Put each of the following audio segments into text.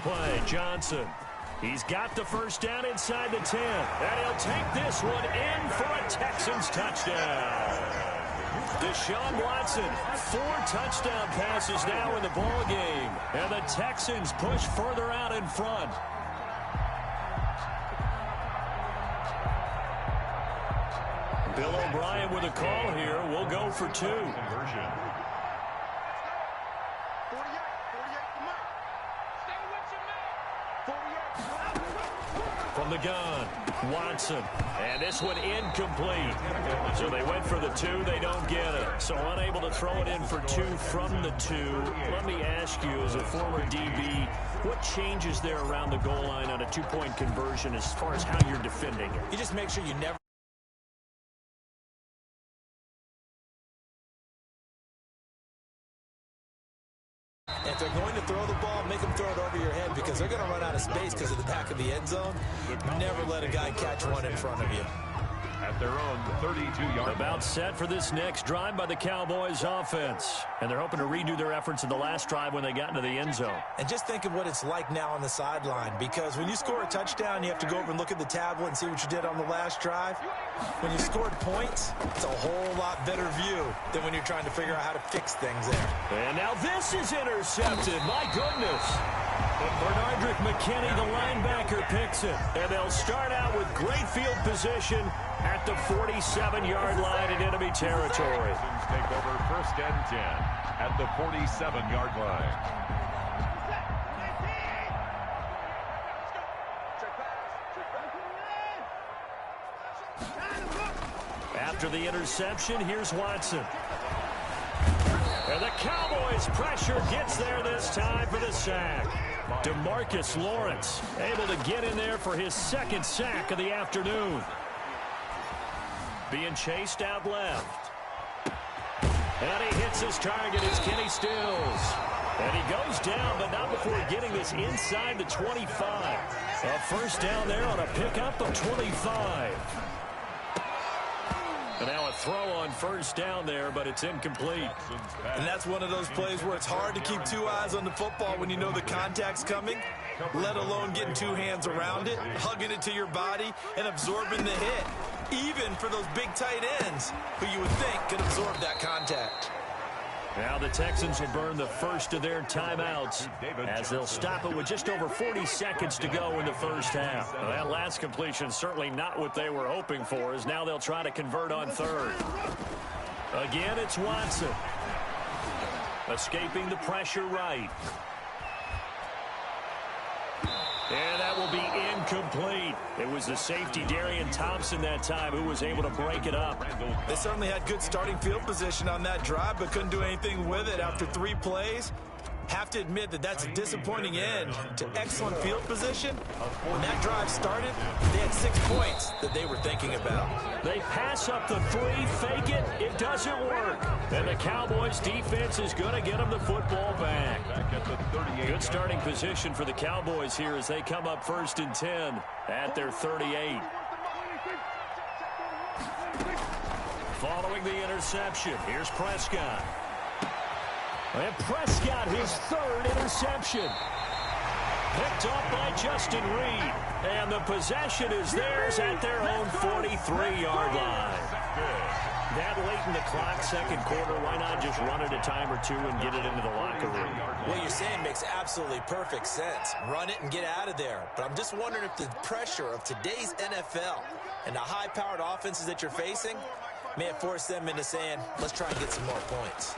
play, Johnson. He's got the first down inside the 10. And he'll take this one in for a Texans touchdown. Deshaun Watson, 4 touchdown passes now in the ball game. And the Texans push further out in front. Bill O'Brien with a call here. We'll go for 2. From the gun, Watson. And this one incomplete. So they went for the 2. They don't get it. So unable to throw it in for 2 from the 2. Let me ask you, as a former DB, what changes there around the goal line on a 2-point conversion as far as how you're defending it? You just make sure you never... If they're going to throw the ball, make them throw it over your head because they're going to run out of space because of the back of the end zone. Never let a guy catch one in front of you. At their own 32-yard. About set for this next drive by the Cowboys offense. And they're hoping to redo their efforts in the last drive when they got into the end zone. And just think of what it's like now on the sideline, because when you score a touchdown, you have to go over and look at the tablet and see what you did on the last drive. When you scored points, it's a whole lot better view than when you're trying to figure out how to fix things there. And now this is intercepted. My goodness. Bernardrick McKinney, the linebacker, picks it. And they'll start out with great field position at the 47-yard line in enemy territory. Take over 1st and 10 at the 47-yard line. After the interception, here's Watson. And the Cowboys' pressure gets there this time for the sack. DeMarcus Lawrence able to get in there for his 2nd sack of the afternoon. Being chased out left. And he hits his target. It's Kenny Stills. And he goes down, but not before getting this inside the 25. A first down there on a pickup of 25. And now a throw on first down there, but it's incomplete. And that's one of those plays where it's hard to keep 2 eyes on the football when you know the contact's coming, let alone getting 2 hands around it, hugging it to your body, and absorbing the hit. Even for those big tight ends who you would think could absorb that contact. Now the Texans will burn the first of their timeouts as they'll stop it with just over 40 seconds to go in the first half. Well, that last completion certainly not what they were hoping for, as now they'll try to convert on 3rd. Again, it's Watson. Escaping the pressure right. And that will be incomplete. It was the safety, Darian Thompson, that time who was able to break it up. They certainly had good starting field position on that drive, but couldn't do anything with it after 3 plays. Have to admit that that's a disappointing end to excellent field position. When that drive started, they had 6 points that they were thinking about. They pass up the 3, fake it, it doesn't work. And the Cowboys defense is going to get them the football back. Good starting position for the Cowboys here as they come up 1st and 10 at their 38. Following the interception, here's Prescott. And Prescott, his 3rd interception. Picked off by Justin Reed. And the possession is theirs at their own 43-yard line. That late in the clock, 2nd quarter, why not just run it a time or 2 and get it into the locker room? What you're saying makes absolutely perfect sense. Run it and get out of there. But I'm just wondering if the pressure of today's NFL and the high-powered offenses that you're facing may have forced them into saying, let's try and get some more points.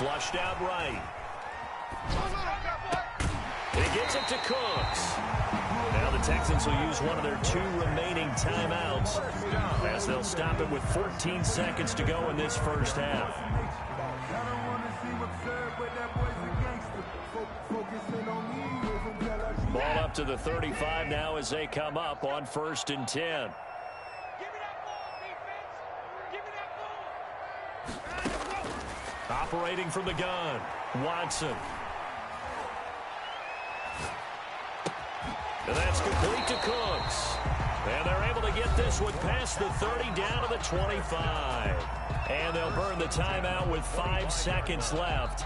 Flushed out right. He gets it to Cooks. Now the Texans will use one of their 2 remaining timeouts as they'll stop it with 14 seconds to go in this first half. Ball up to the 35 now as they come up on 1st and 10. Operating from the gun, Watson. And that's complete to Cooks. And they're able to get this one past the 30 down to the 25. And they'll burn the timeout with 5 seconds left.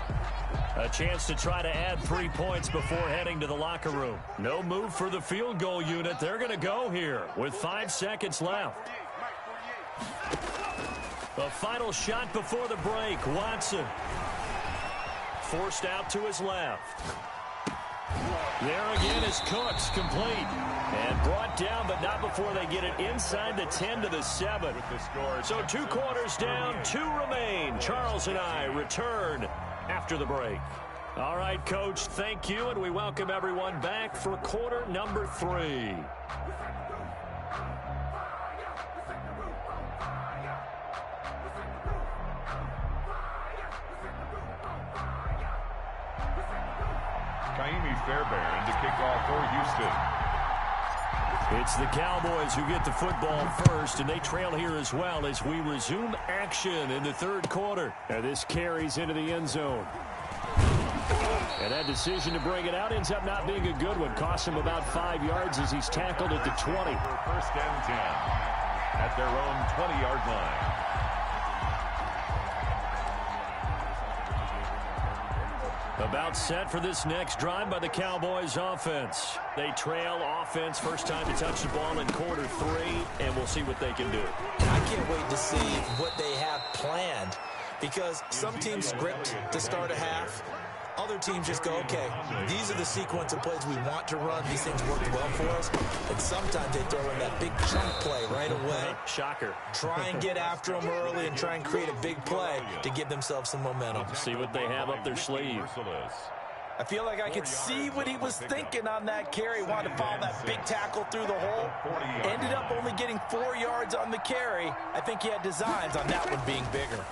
A chance to try to add 3 points before heading to the locker room. No move for the field goal unit. They're going to go here with 5 seconds left. The final shot before the break. Watson forced out to his left. There again is Cooks, complete. And brought down, but not before they get it inside the 10 to the 7. So 2 quarters down, 2 remain. Charles and I return after the break. All right, Coach, thank you, and we welcome everyone back for quarter number 3. Kaimi Fairbairn to kick off for Houston. It's the Cowboys who get the football first, and they trail here as well as we resume action in the 3rd quarter. And this carries into the end zone. And that decision to bring it out ends up not being a good one. Costs him about 5 yards as he's tackled at the 20. First and 10 at their own 20-yard line. About set for this next drive by the Cowboys offense. They trail offense, first time to touch the ball in quarter 3, and we'll see what they can do. I can't wait to see what they have planned, because some teams script to start a half. Other teams just go, okay, these are the sequence of plays we want to run. These things worked well for us. And sometimes they throw in that big chunk play right away. Shocker. Try and get after them early and try and create a big play to give themselves some momentum. See what they have up their sleeve. I feel like I could see what he was thinking on that carry. Wanted to follow that big tackle through the hole. Ended up only getting 4 yards on the carry. I think he had designs on that one being bigger.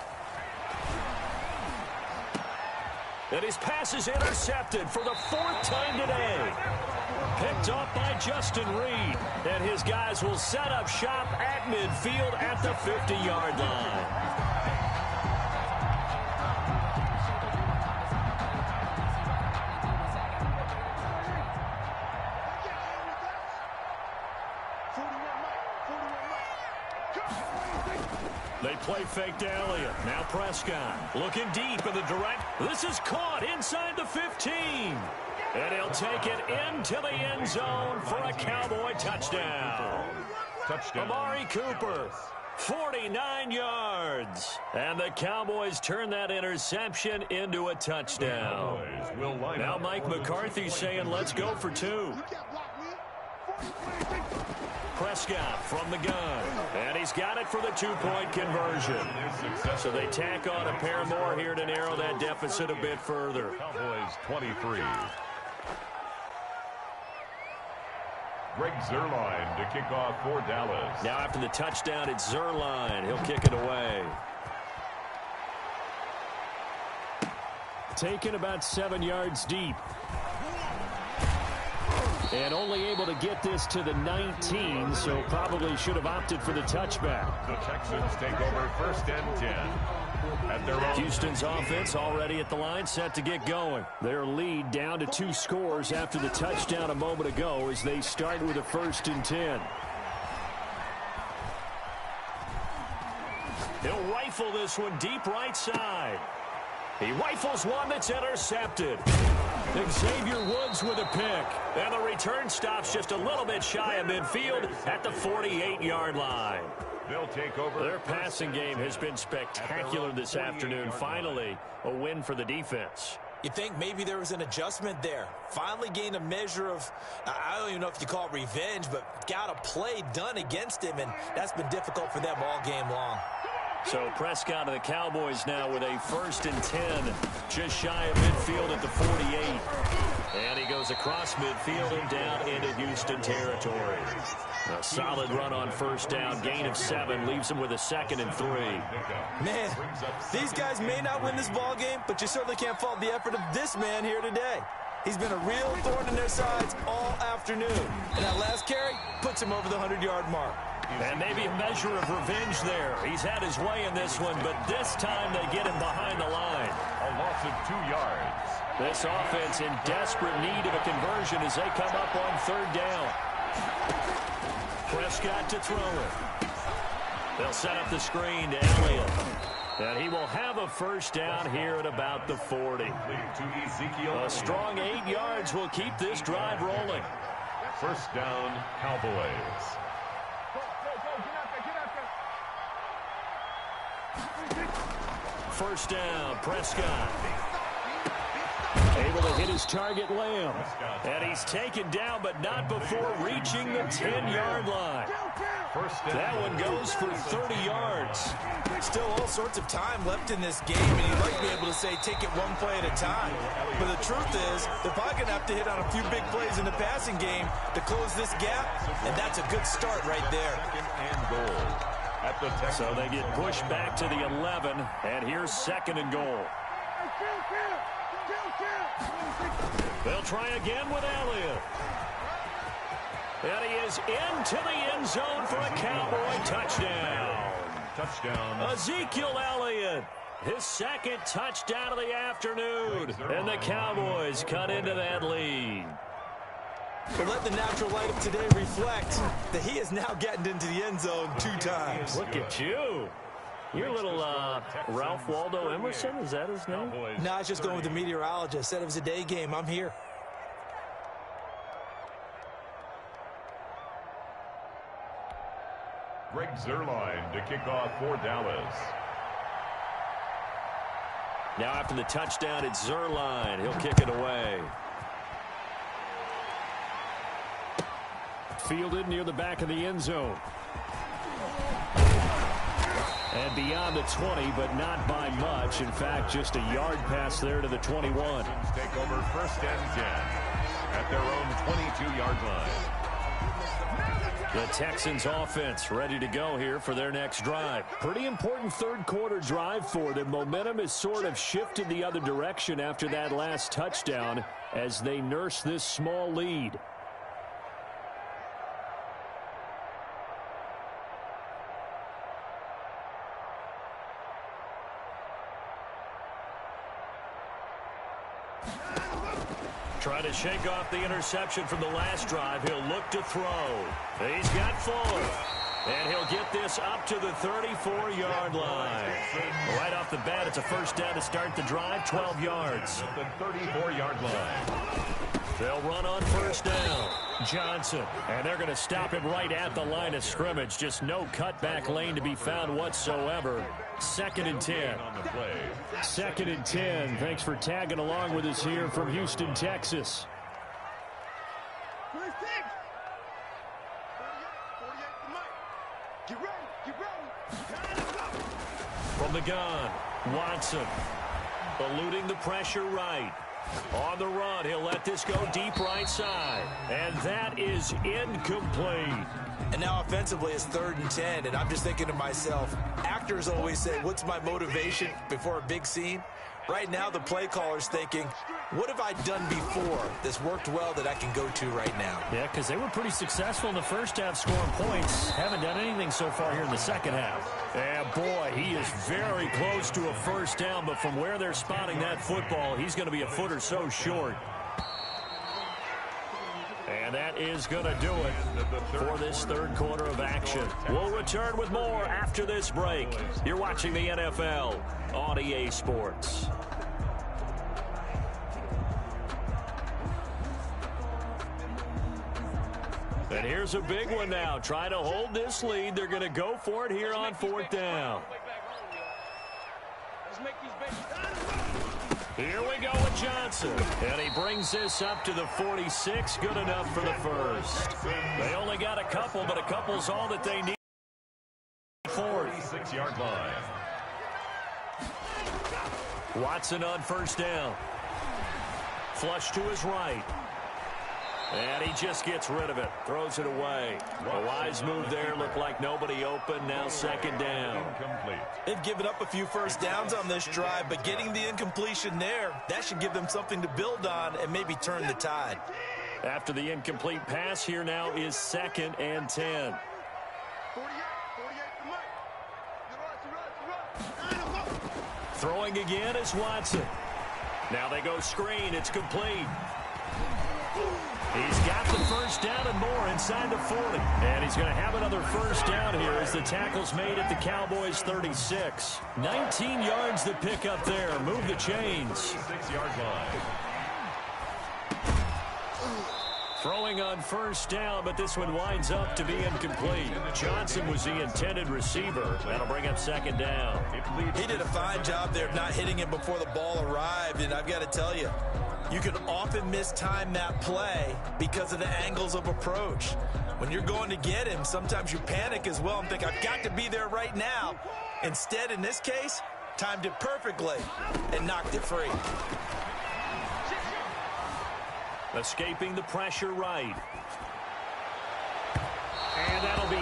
And his pass is intercepted for the 4th time today. Picked up by Justin Reed. And his guys will set up shop at midfield at the 50-yard line. They play fake to Elliott. Now Prescott looking deep in the direct. This is caught inside the 15. And he'll take it into the end zone for a Cowboy touchdown. Amari Cooper, 49 yards. And the Cowboys turn that interception into a touchdown. Now Mike McCarthy saying, let's go for 2. Prescott from the gun, and he's got it for the 2-point conversion. So they tack on a pair more here to narrow that deficit a bit further. Cowboys 23. Greg Zuerlein to kick off for Dallas. Now after the touchdown, it's Zuerlein. He'll kick it away. Taken about 7 yards deep. And only able to get this to the 19, so probably should have opted for the touchback. The Texans take over first and 10. At their own. Houston's offense already at the line, set to get going. Their lead down to 2 scores after the touchdown a moment ago as they start with a 1st and 10. He'll rifle this one deep right side. He rifles one that's intercepted. Xavier Woods with a pick. And the return stops just a little bit shy of midfield at the 48-yard line. They'll take over. Their passing game has been spectacular this afternoon. Finally, a win for the defense. You think maybe there was an adjustment there. Finally gained a measure of, I don't even know if you call it revenge, but got a play done against him, and that's been difficult for them all game long. So Prescott of the Cowboys now with a 1st and 10, just shy of midfield at the 48. And he goes across midfield and down into Houston territory. A solid run on 1st down, gain of 7, leaves him with a 2nd and 3. Man, these guys may not win this ball game, but you certainly can't fault the effort of this man here today. He's been a real thorn in their sides all afternoon. And that last carry puts him over the 100-yard mark. And maybe a measure of revenge there. He's had his way in this one, but this time they get him behind the line. A loss of 2 yards. This offense in desperate need of a conversion as they come up on 3rd down. Prescott to throw it. They'll set up the screen to Elliott. And he will have a first down here at about the 40. A strong 8 yards will keep this drive rolling. First down, Cowboys. First down, Prescott. Able to hit his target, Lamb. And he's taken down, but not before reaching the 10-yard line. That one goes for 30 yards. Still all sorts of time left in this game, and you'd like to be able to say take it one play at a time. But the truth is, they're probably going to have to hit on a few big plays in the passing game to close this gap, and that's a good start right there. And goal at the Texans. So they get pushed back to the 11, and here's second and goal. They'll try again with Elliott. And he is into the end zone for a Cowboy touchdown. Touchdown. Ezekiel Elliott, his second touchdown of the afternoon. And the Cowboys cut into that lead. But let the natural light of today reflect that he is now getting into the end zone 2 times. Look at you. You're a little Ralph Waldo Emerson, is that his name? No, I was just going with the meteorologist. Said it was a day game. I'm here. Greg Zuerlein to kick off for Dallas. Now after the touchdown, it's Zuerlein. He'll kick it away. Fielded near the back of the end zone. And beyond the 20, but not by much. In fact, just a yard pass there to the 21. Take over first and 10 at their own 22-yard line. The Texans offense ready to go here for their next drive. Pretty important third quarter drive for them. Momentum has sort of shifted the other direction after that last touchdown as they nurse this small lead. Try to shake off the interception from the last drive. He'll look to throw. He's got Fuller. And he'll get this up to the 34-yard line. Right off the bat, it's a first down to start the drive, 12 yards. At the 34-yard line. They'll run on first down. Johnson. And they're going to stop him right at the line of scrimmage. Just no cutback lane to be found whatsoever. Second and 10. Second and 10. Thanks for tagging along with us here from Houston, Texas. From the gun, Watson. Eluding the pressure right. On the run, he'll let this go deep right side. And that is incomplete. And now offensively it's 3rd and 10, and I'm just thinking to myself, actors always say, what's my motivation before a big scene? Right now the play caller's thinking, what have I done before that's worked well that I can go to right now? Yeah, because they were pretty successful in the first half scoring points. Haven't done anything so far here in the second half. And boy, he is very close to a first down, but from where they're spotting that football, he's going to be a foot or so short. And that is going to do it for this third quarter of action. We'll return with more after this break. You're watching the NFL on EA Sports. And here's a big one now. Trying to hold this lead. They're going to go for it here on 4th down. Here we go with Johnson. And he brings this up to the 46. Good enough for the first. They only got a couple, but a couple's all that they need. 46-yard line. Watson on first down. Flush to his right. And he just gets rid of it. Throws it away. A wise move there. Looked like nobody open. Now second down. Incomplete. They've given up a few first downs on this drive, but getting the incompletion there, that should give them something to build on and maybe turn the tide. After the incomplete pass, here now is 2nd and 10. Throwing again is Watson. Now they go screen. It's complete. He's got the first down and more inside the 40. And he's going to have another first down here as the tackle's made at the Cowboys' 36. 19 yards to pick up there. Move the chains. 6-yard line. Throwing on first down, but this one winds up to be incomplete. Johnson was the intended receiver. That'll bring up second down. He did a fine job there of not hitting him before the ball arrived, and I've got to tell you, you can often mistime that play because of the angles of approach. When you're going to get him, sometimes you panic as well and think, I've got to be there right now. Instead, in this case, timed it perfectly and knocked it free. Escaping the pressure right. And that'll be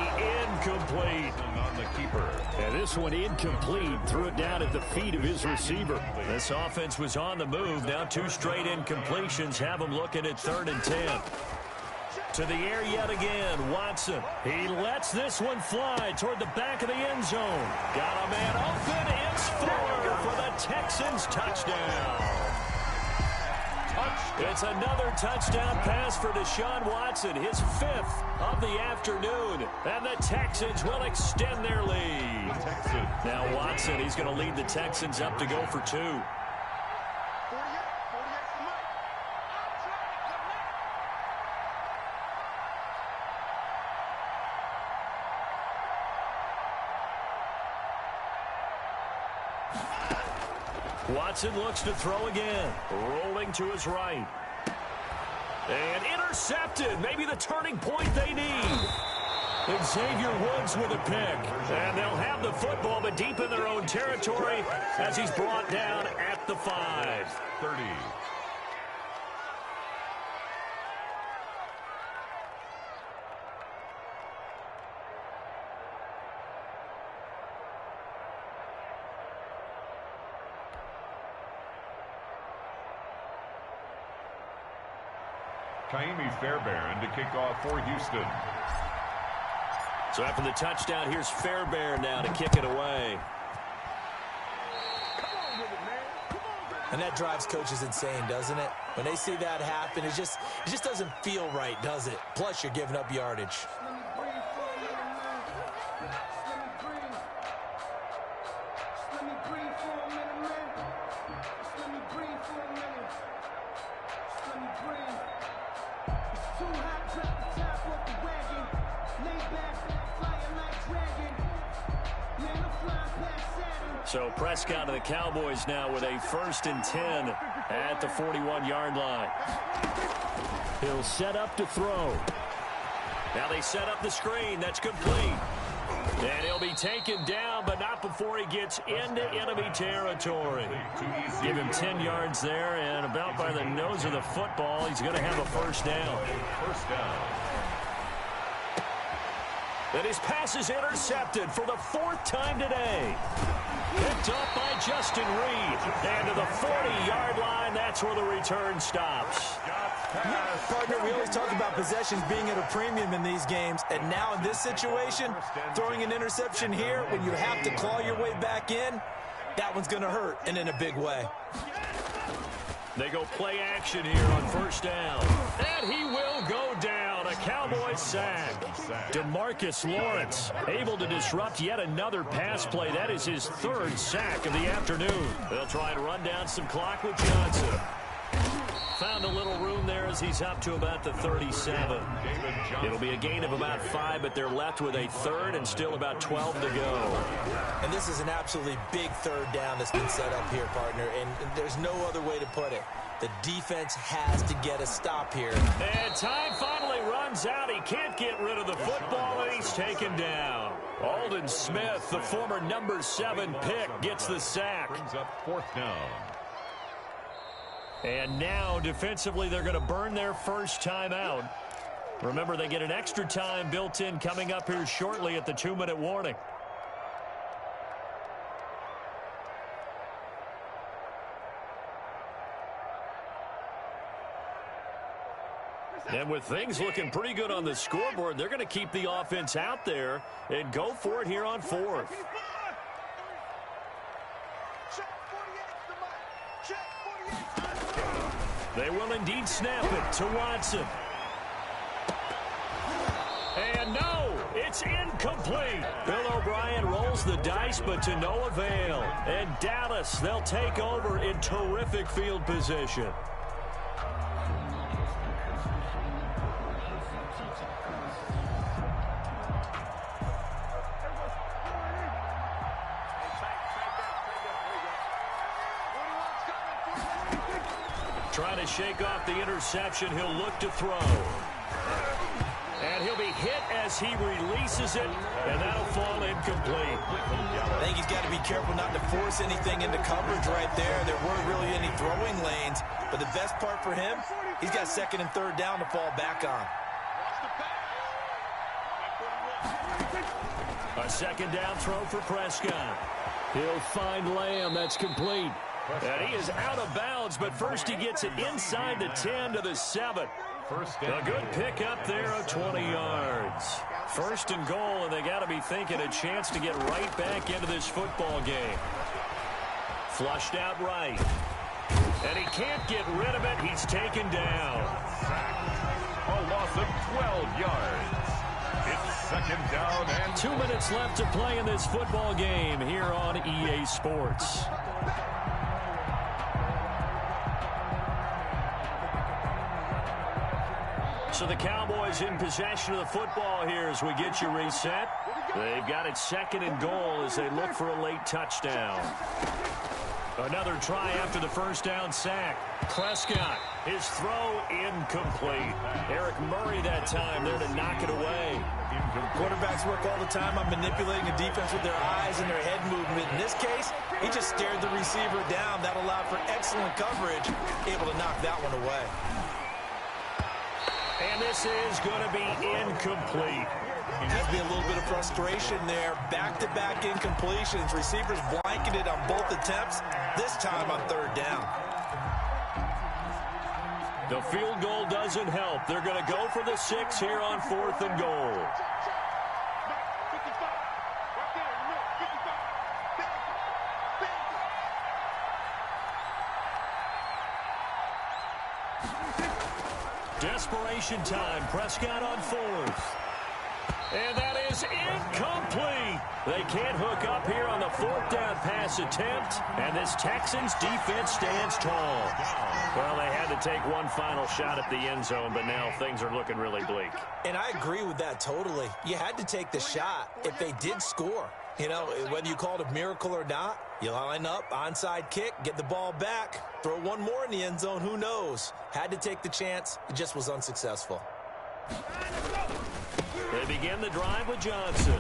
incomplete. On the keeper. And this one incomplete. Threw it down at the feet of his receiver. This offense was on the move. Now 2 straight incompletions have them looking at 3rd and 10. To the air yet again, Watson. He lets this one fly toward the back of the end zone. Got a man open. It's 4 for the Texans touchdown. It's another touchdown pass for Deshaun Watson, his 5th of the afternoon. And the Texans will extend their lead. Now Watson, he's going to lead the Texans up to go for 2. Watson looks to throw again. Rolling to his right. And intercepted. Maybe the turning point they need. Xavier Woods with a pick. And they'll have the football, but deep in their own territory as he's brought down at the 5. 30. Kaimi Fairbairn to kick off for Houston. So after the touchdown, here's Fairbairn now to kick it away. And that drives coaches insane, doesn't it? When they see that happen, it just doesn't feel right, does it? Plus, you're giving up yardage. So Prescott of the Cowboys now with a 1st and 10 at the 41-yard line. He'll set up to throw. Now they set up the screen. That's complete. And he'll be taken down, but not before he gets into enemy territory. Give him 10 yards there, and about by the nose of the football, he's going to have a first down. First down. And his pass is intercepted for the 4th time today. Picked up by Justin Reed. And to the 40-yard line, that's where the return stops. Partner, we always talk about possessions being at a premium in these games. And now in this situation, throwing an interception here when you have to claw your way back in, that one's going to hurt, and in a big way. They go play action here on first down. And he will go down. A Cowboys sack. DeMarcus Lawrence able to disrupt yet another pass play. That is his 3rd sack of the afternoon. They'll try and run down some clock with Johnson. Found a little room there as he's up to about the 37. It'll be a gain of about 5, but they're left with a 3rd and still about 12 to go. And this is an absolutely big 3rd down that's been set up here, partner, and there's no other way to put it. The defense has to get a stop here. And time finally runs out. He can't get rid of the football, and he's taken down. Aldon Smith, the former number 7 pick, gets the sack. Brings up 4th down. And now, defensively, they're going to burn their first time out. Remember, they get an extra time built in coming up here shortly at the 2-minute warning. And with things looking pretty good on the scoreboard, they're going to keep the offense out there and go for it here on 4th. They will indeed snap it to Watson. And no, it's incomplete. Bill O'Brien rolls the dice, but to no avail. And Dallas, they'll take over in terrific field position. Trying to shake off the interception. He'll look to throw. And he'll be hit as he releases it, and that'll fall incomplete. I think he's got to be careful not to force anything into coverage right there. There weren't really any throwing lanes, but the best part for him, he's got second and third down to fall back on. A second down throw for Prescott. He'll find Lamb. That's complete. And he is out of bounds, but first he gets it inside the 10 to the 7. A good pick up there of 20 yards. First and goal, and they got to be thinking a chance to get right back into this football game. Flushed out right. And he can't get rid of it. He's taken down. A loss of 12 yards. It's second down and 2 minutes left to play in this football game here on EA Sports. So the Cowboys in possession of the football here as we get you reset. They've got it second and goal as they look for a late touchdown. Another try after the first down sack. Prescott, his throw incomplete. Eric Murray that time there to knock it away. Quarterbacks work all the time on manipulating the defense with their eyes and their head movement. In this case, he just stared the receiver down. That allowed for excellent coverage, able to knock that one away. And this is going to be incomplete. Has to be a little bit of frustration there. Back-to-back incompletions. Receivers blanketed on both attempts, this time on third down. The field goal doesn't help. They're going to go for the 6 here on 4th and goal. Desperation time. Prescott on 4th. And that is incomplete. They can't hook up here on the 4th down pass attempt. And this Texans defense stands tall. Well, they had to take one final shot at the end zone, but now things are looking really bleak. And I agree with that totally. You had to take the shot if they did score. You know, whether you call it a miracle or not, you line up, onside kick, get the ball back, throw one more in the end zone, who knows? Had to take the chance. It just was unsuccessful. They begin the drive with Johnson.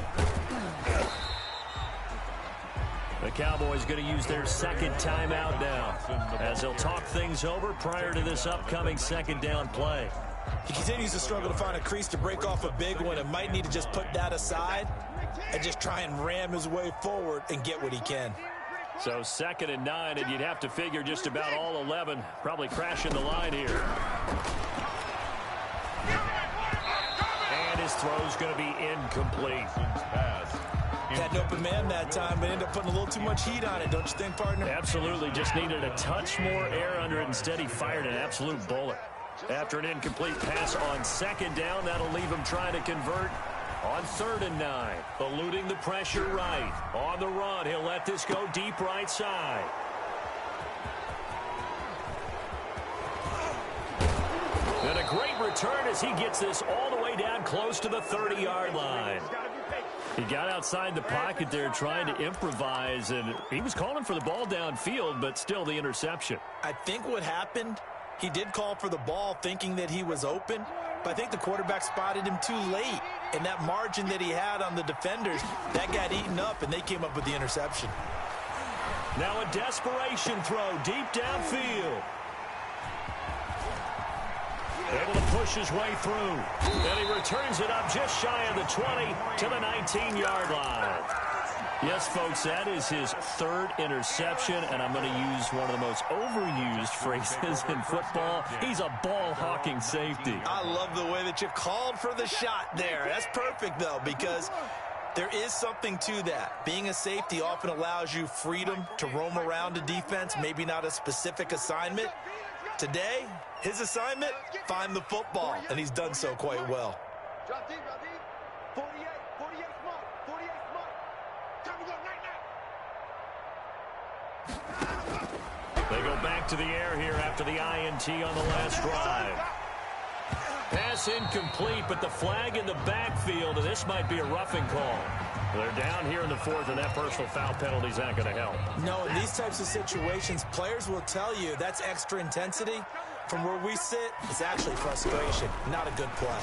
The Cowboys going to use their second timeout now as they'll talk things over prior to this upcoming second down play. He continues to struggle to find a crease to break off a big one and might need to just put that aside and just try and ram his way forward and get what he can. So 2nd and 9, and you'd have to figure just about all 11 probably crashing the line here. And his throw's going to be incomplete. Had an open man that time, but ended up putting a little too much heat on it, don't you think, partner? Absolutely. Just needed a touch more air under it. Instead, he fired an absolute bullet. After an incomplete pass on 2nd down, that'll leave him trying to convert on 3rd and 9. Eluding the pressure right. On the run, he'll let this go deep right side. And a great return as he gets this all the way down close to the 30-yard line. He got outside the pocket there trying to improvise, and he was calling for the ball downfield, but still the interception. I think what happened, he did call for the ball thinking that he was open, but I think the quarterback spotted him too late. And that margin that he had on the defenders, that got eaten up, and they came up with the interception. Now a desperation throw deep downfield. Able to push his way through. And he returns it up just shy of the 20 to the 19-yard line. Yes, folks, that is his 3rd interception, and I'm going to use one of the most overused phrases in football. He's a ball-hawking safety. I love the way that you called for the shot there. That's perfect, though, because there is something to that. Being a safety often allows you freedom to roam around a defense, maybe not a specific assignment. Today, his assignment, find the football, and he's done so quite well. They go back to the air here after the INT on the last drive. Pass incomplete, but the flag in the backfield, and this might be a roughing call. They're down here in the fourth, and that personal foul penalty is not going to help. No, in these types of situations, players will tell you that's extra intensity. From where we sit, it's actually frustration, not a good play.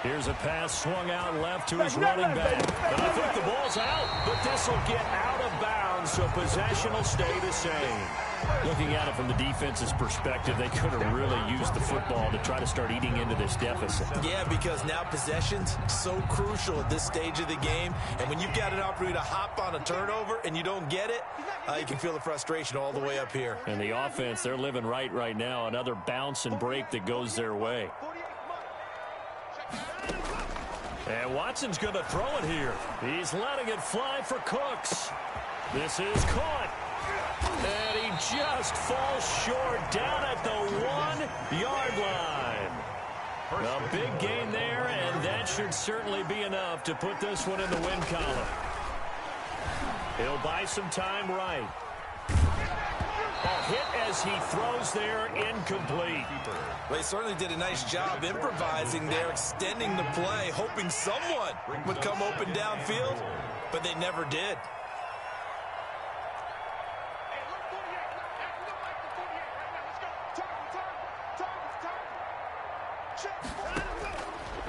Here's a pass swung out left to his running back. And I think the ball's out, but this will get out of bounds, so possession will stay the same. Looking at it from the defense's perspective, they could have really used the football to try to start eating into this deficit. Yeah, because now possession's so crucial at this stage of the game. And when you've got an opportunity to hop on a turnover and you don't get it, you can feel the frustration all the way up here. And the offense, they're living right now. Another bounce and break that goes their way. And Watson's going to throw it here. He's letting it fly for Cooks. This is caught. And he just falls short down at the 1-yard line. A big gain there, and that should certainly be enough to put this one in the win column. He'll buy some time right. A hit as he throws there, incomplete. Well, they certainly did a nice job improvising there, extending the play, hoping someone would come open downfield, but they never did.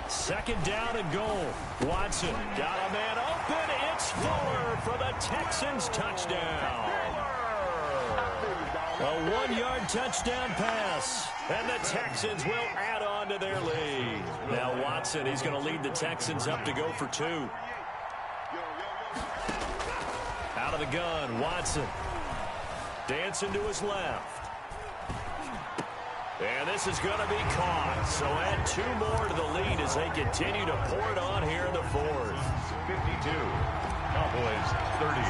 Second down and goal. Watson got a man open. It's Fuller for the Texans touchdown. A 1-yard touchdown pass. And the Texans will add on to their lead. Now Watson, he's going to lead the Texans up to go for 2. Out of the gun, Watson. Dancing to his left. And this is going to be caught. So add 2 more to the lead as they continue to pour it on here in the fourth. 52. Cowboys 30.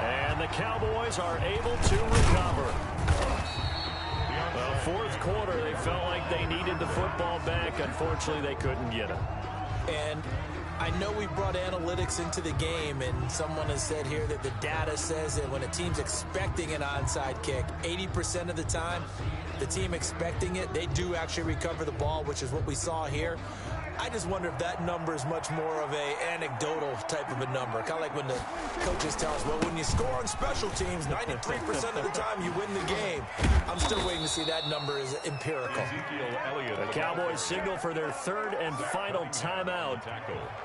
And the Cowboys are able to recover. Well, fourth quarter, they felt like they needed the football back. Unfortunately, they couldn't get it. And I know we brought analytics into the game, and someone has said here that the data says that when a team's expecting an onside kick, 80% of the time, the team expecting it, they do actually recover the ball, which is what we saw here. I just wonder if that number is much more of a anecdotal type of a number. Kind of like when the coaches tell us, well, when you score on special teams, 93% of the time you win the game. I'm still waiting to see that number is empirical. The Cowboys signal for their third and final timeout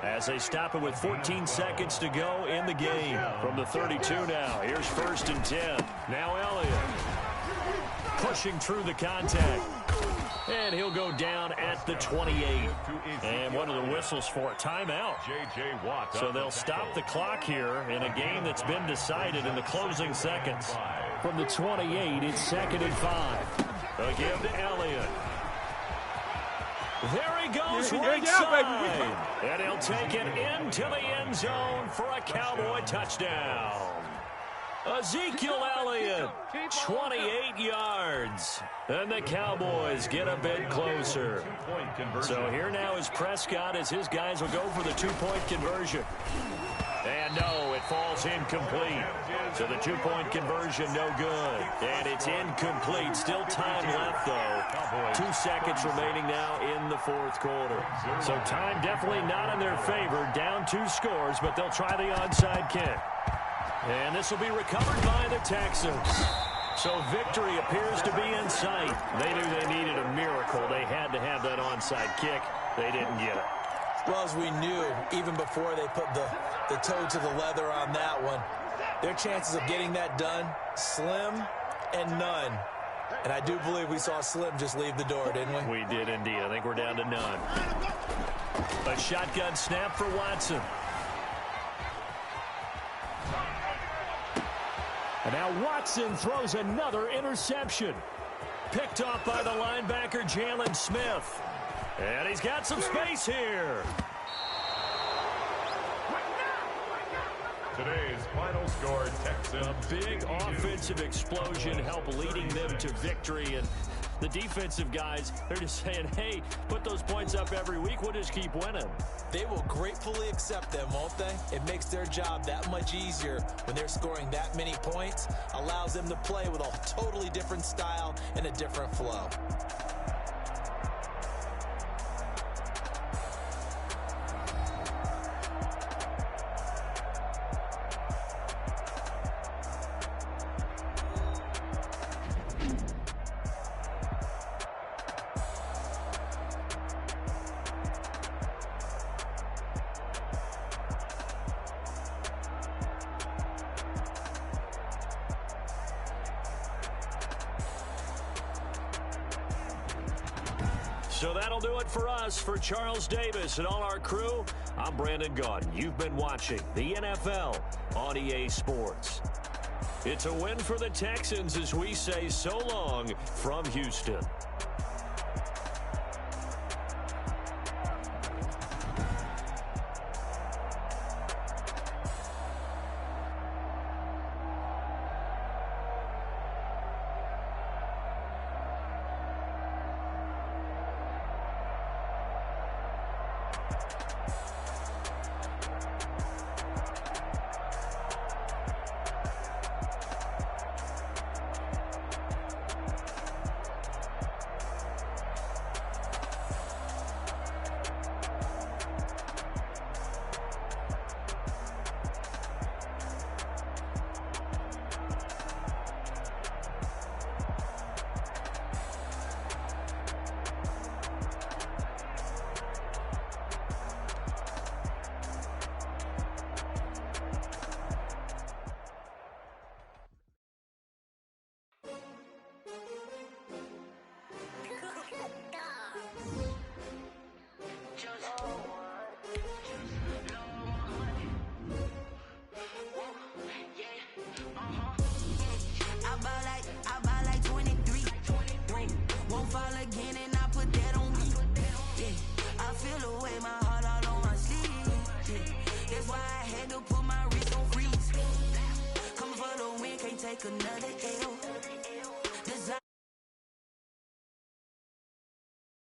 as they stop it with 14 seconds to go in the game. From the 32 now, here's 1st and 10. Now Elliott pushing through the contact. And he'll go down at the 28. And one of the whistles for a timeout. So they'll stop the clock here in a game that's been decided in the closing seconds. From the 28, it's 2nd and 5. A give to Elliott. There he goes right side. And he'll take it into the end zone for a Cowboy touchdown. Ezekiel Elliott, 28 yards. And the Cowboys get a bit closer. So here now is Prescott as his guys will go for the 2-point conversion. And no, it falls incomplete. So the 2-point conversion no good. And it's incomplete. Still time left, though. 2 seconds remaining now in the fourth quarter. So time definitely not in their favor. Down 2 scores, but they'll try the onside kick. And this will be recovered by the Texans. So victory appears to be in sight. They knew they needed a miracle. They had to have that onside kick. They didn't get it. Well, as we knew, even before they put the toe to the leather on that one, their chances of getting that done, slim and none. And I do believe we saw Slim just leave the door, didn't we? We did indeed. I think we're down to none. A shotgun snap for Watson. And now Watson throws another interception. Picked off by the linebacker, Jalen Smith. And he's got some space here. Today's final score, Texans. A big offensive explosion helped leading them to victory. And The defensive guys, they're just saying, hey, put those points up every week. We'll just keep winning. They will gratefully accept them, won't they? It makes their job that much easier when they're scoring that many points. Allows them to play with a totally different style and a different flow. So that'll do it for us. For Charles Davis and all our crew, I'm Brandon Gaudin. You've been watching the NFL on EA Sports. It's a win for the Texans as we say so long from Houston. Take another L.